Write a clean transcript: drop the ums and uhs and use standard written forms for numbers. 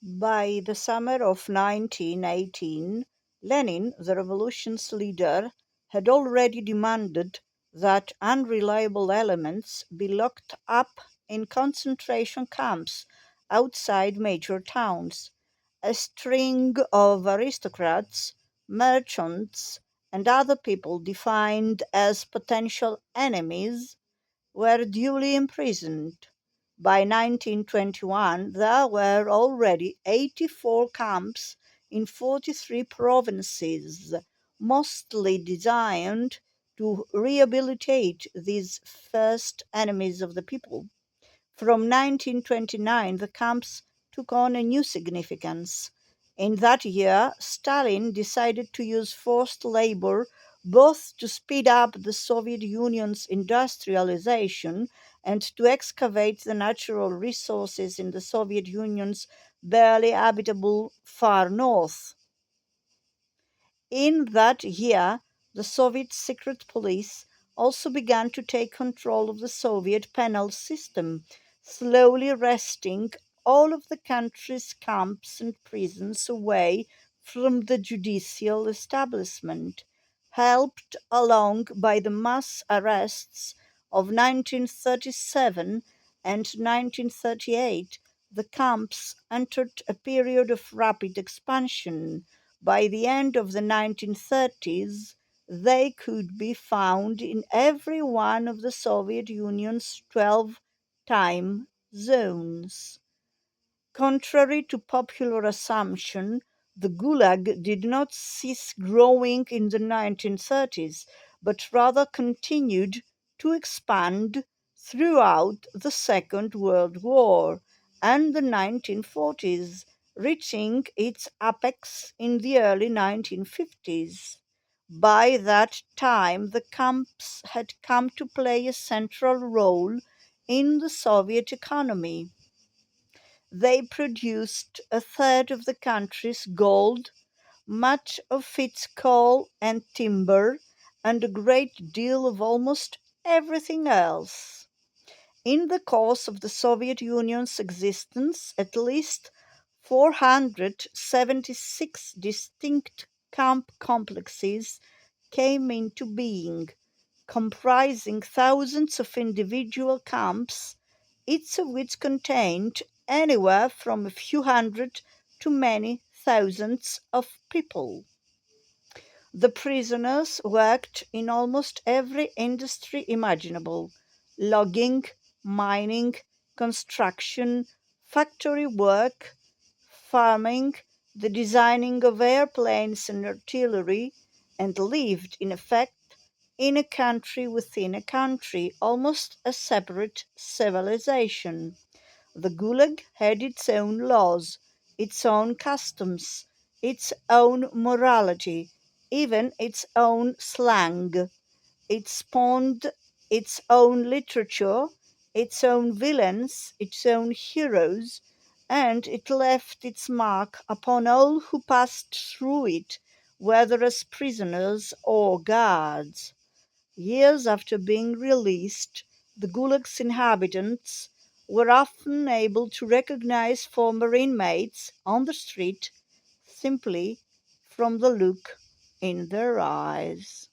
By the summer of 1918, Lenin, the revolution's leader, had already demanded that unreliable elements be locked up in concentration camps outside major towns. A string of aristocrats, merchants, and other people defined as potential enemies were duly imprisoned. By 1921, there were already 84 camps in 43 provinces, mostly designed to rehabilitate these first enemies of the people. From 1929, the camps took on a new significance. In that year, Stalin decided to use forced labor both to speed up the Soviet Union's industrialization and to excavate the natural resources in the Soviet Union's barely habitable far north. In that year, the Soviet secret police also began to take control of the Soviet penal system, slowly wresting all of the country's camps and prisons away from the judicial establishment. Helped along by the mass arrests of 1937 and 1938, the camps entered a period of rapid expansion. By the end of the 1930s, they could be found in every one of the Soviet Union's 12 time zones. Contrary to popular assumption, the Gulag did not cease growing in the 1930s, but rather continued to expand throughout the Second World War and the 1940s, reaching its apex in the early 1950s. By that time, the camps had come to play a central role in the Soviet economy. They produced a third of the country's gold, much of its coal and timber, and a great deal of almost everything else. In the course of the Soviet Union's existence, at least 476 distinct camp complexes came into being, comprising thousands of individual camps, each of which contained anywhere from a few hundred to many thousands of people. The prisoners worked in almost every industry imaginable: logging, mining, construction, factory work, farming, the designing of airplanes and artillery, and lived, in effect, in a country within a country, almost a separate civilization. The Gulag had its own laws, its own customs, its own morality, even its own slang. It spawned its own literature, its own villains, its own heroes, and it left its mark upon all who passed through it, whether as prisoners or guards. Years after being released, the Gulag's inhabitants were often able to recognize former inmates on the street simply from the look in their eyes.